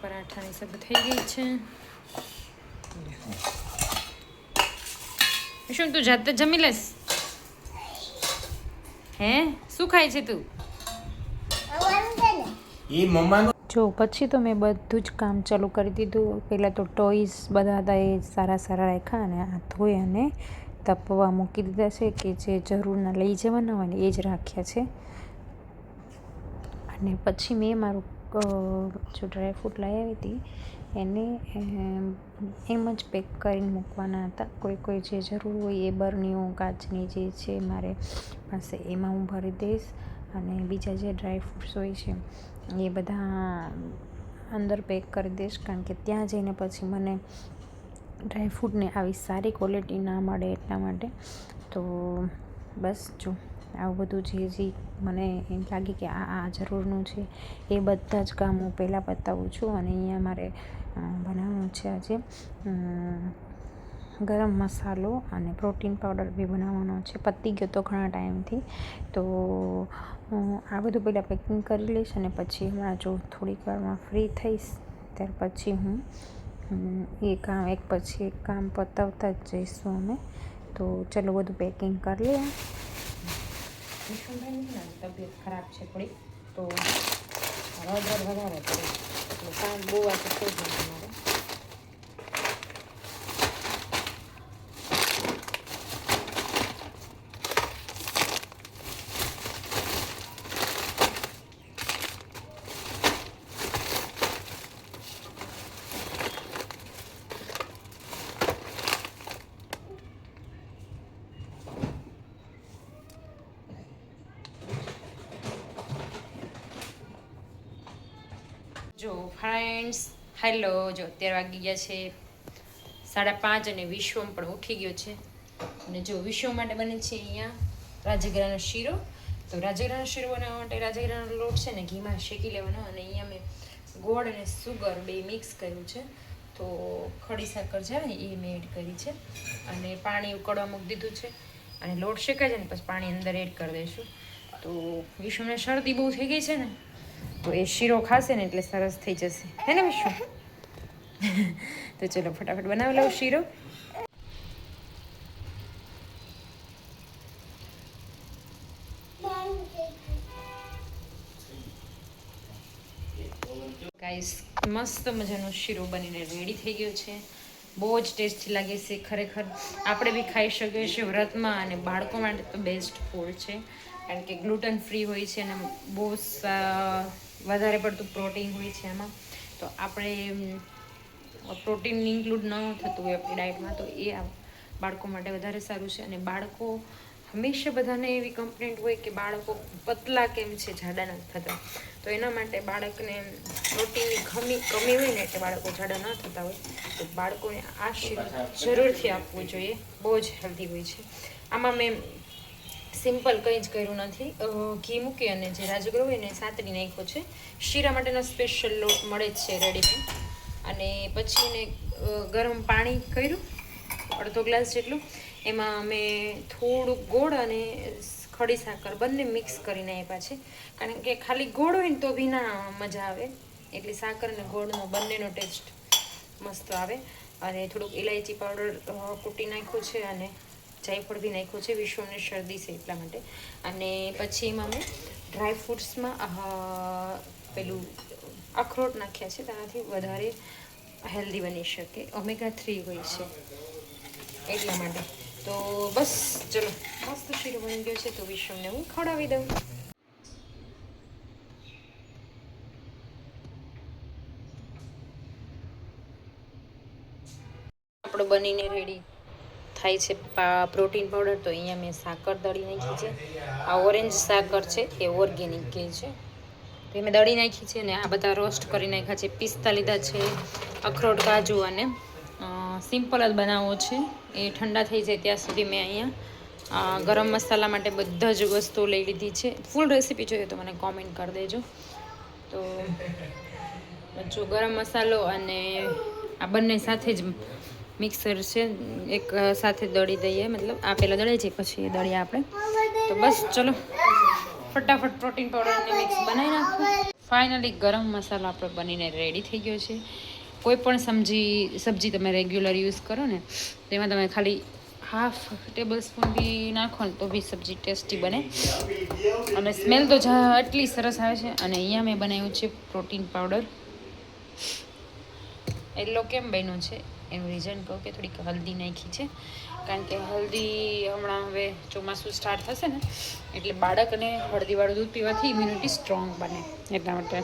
પરાઠાની સબ્જી થઈ ગઈ છે. શું તું જાતે જમી લેસ? હે શું ખાય છે તું? જો પછી તો મેં બધું જ કામ ચાલુ કરી દીધું. પહેલાં તો ટોયસ બધા હતા એ સારા રાખ્યા અને આ ધોઈ અને તપવા મૂકી દીધા છે કે જે જરૂરના લઈ જવાના હોય ને એ જ રાખ્યા છે. અને પછી મેં મારું જો ડ્રાયફ્રૂટ લઈ આવી હતી એને એમ જ પેક કરીને મૂકવાના હતા. કોઈ જે જરૂર હોય એ બરણીઓ કાચની જે છે મારે પાસે એમાં હું ભરી દઈશ અને બીજા જે ડ્રાયફ્રૂટ્સ હોય છે એ બધા અંદર પેક કરી દઈશ, કારણ કે ત્યાં જઈને પછી મને ડ્રાયફ્રૂટને આવી સારી ક્વોલિટી ના મળે એટલા માટે. તો બસ જો આવું બધું જે મને એમ લાગે કે આ જરૂરનું છે એ બધા જ કામ હું પહેલાં બતાવું છું. અને અહીંયા મારે બનાવવાનું છે આજે ગરમ મસાલો અને પ્રોટીન પાવડર બી બનાવવાનો છે. પતી ગયો તો ઘણા ટાઈમથી. તો આ બધું પહેલાં પેકિંગ કરી લઈશ અને પછી હમણાં જો થોડીક વારમાં ફ્રી થઈશ ત્યાર પછી હું એક પછી એક કામ પતાવતા જ જઈશું અમે. તો ચલો બધું પેકિંગ કરી લઈએ. વિષ્ણુભાઈની તબિયત ખરાબ છે થોડી, તો રગડ વધારે પડે એટલે કામ બહુ આજે થઈ જાય અમારે. જો ફ્રેન્ડ્સ હેલો, જો અત્યારે વાગી ગયા છે 5:30 અને વિશ્વમ પણ ઉઠી ગયો છે. અને જો વિશ્વ માટે બને છે અહીંયા રાજગરાનો શીરો. તો રાજગરાનો શીરો બનાવવા માટે રાજગરાનો લોટ છે ને ઘીમાં શેકી લેવાનો. અને અહીંયા મેં ગોળ અને સુગર બે મિક્સ કર્યું છે. તો ખડી સાકર છે ને એ મેં એડ કરી છે અને પાણી ઉકળવા મૂકી દીધું છે. અને લોટ શેકાય છે ને પછી પાણી અંદર એડ કરી દઈશું. તો વિશ્વને શરદી બહુ થઈ ગઈ છે ને, તો એ શીરો ખાશે ને એટલે સરસ થઈ જશે, હે ને વિશ્વ? તો ચલો ફટાફટ બનાવી લઉં શીરો. ગાઈસ મસ્ત મજાનો શીરો બનીને રેડી થઈ ગયો છે. બહુ જ ટેસ્ટી લાગે છે ખરેખર. આપણે બી ખાઈ શકીએ છીએ વ્રતમાં અને બાળકો માટે તો બેસ્ટ ફૂડ છે, કારણ કે ગ્લુટન ફ્રી હોય છે અને બહુ વધારે પડતું પ્રોટીન હોય છે એમાં. તો આપણે પ્રોટીન ઇન્ક્લુડ ન થતું હોય આપણી ડાયટમાં, તો એ બાળકો માટે વધારે સારું છે. અને બાળકો હંમેશા બધાને એવી કમ્પ્લેન્ટ હોય કે બાળકો પતલા કેમ છે, જાડા નથી થતા. તો એના માટે બાળકને પ્રોટીનની કમી હોય ને એટલે બાળકો જાડા ન થતા હોય, તો બાળકોને આ શીરો જરૂરથી આપવું જોઈએ. બહુ જ હેલ્ધી હોય છે. આમાં મેં સિમ્પલ કંઈ જ કર્યું નથી. ઘી મૂકી અને જે રાજગરો હોય ને સાતરી નાખ્યો છે. શીરા માટેનો સ્પેશિયલ લોટ મળે જ છે રેડીમેડ. અને પછી એને ગરમ પાણી કર્યું અડધો ગ્લાસ જેટલું. એમાં મેં થોડુંક ગોળ અને ખડી સાકર બંને મિક્સ કરીને આપ્યા છે, કારણ કે ખાલી ગોળ હોય ને તો બી ના મજા આવે, એટલે સાકર અને ગોળનો બંનેનો ટેસ્ટ મસ્ત આવે. અને થોડુંક ઇલાયચી પાવડર કૂટી નાખ્યું છે અને જાયફળ બી નાખ્યું છે. વિશ્વને શરદી છે એટલા માટે. અને પછી એમાં મેં ડ્રાયફ્રૂટ્સમાં પેલું અખરોટ નાખ્યા છે, તેનાથી વધારે હેલ્ધી બની શકે. ઓમેગા 3 હોય છે એટલા માટે. તો બસ ચલો મસ્ત શીરો બની ગયો છે. તો વિશ્વને હું ખવડાવી દઉં. આપણો બનીને રેડી થાય છે પ્રોટીન પાવડર. તો અહીંયા મેં સાકર દળી નાખી છે. આ ઓરેન્જ સાકર છે એ ઓર્ગેનિક કે છે, તો મેં દળી નાખી છે. અને આ બધા રોસ્ટ કરી નાખ્યા છે. પિસ્તા લીધા છે, અખરોટ, કાજુ. અને સિમ્પલ જ બનાવવો છે. એ ઠંડા થઈ જાય ત્યાં સુધી મેં અહીંયા ગરમ મસાલા માટે બધા જ વસ્તુઓ લઈ લીધી છે. ફૂલ રેસીપી જોઈએ તો મને કોમેન્ટ કરી દેજો. તો જો ગરમ મસાલો અને આ બંને સાથે જ મિક્સર છે, એક સાથે દળી દઈએ. મતલબ આ પહેલાં દળાઈ જાય પછી દળીએ આપણે. તો બસ ચલો ફટાફટ પ્રોટીન પાવડર અને મિક્સ બનાવી નાખું. ફાઇનલી ગરમ મસાલો આપણો બનીને રેડી થઈ ગયો છે. કોઈ પણ સબ્જી તમે રેગ્યુલર યુઝ કરો ને તેમાં તમે ખાલી હાફ ટેબલ સ્પૂન બી નાખો ને તો બી સબ્જી ટેસ્ટી બને અને સ્મેલ તો આટલી સરસ આવે છે. અને અહીંયા મેં બનાવ્યું છે પ્રોટીન પાવડર. યલો કેમ બન્યું છે એનું રીઝન કહું કે થોડીક હલ્દી નાખી છે, કારણ કે હલ્દી હમણાં હવે ચોમાસું સ્ટાર્ટ થશે ને એટલે બાળકને હળદીવાળું દૂધ પીવાથી ઇમ્યુનિટી સ્ટ્રોંગ બને એટલા માટે.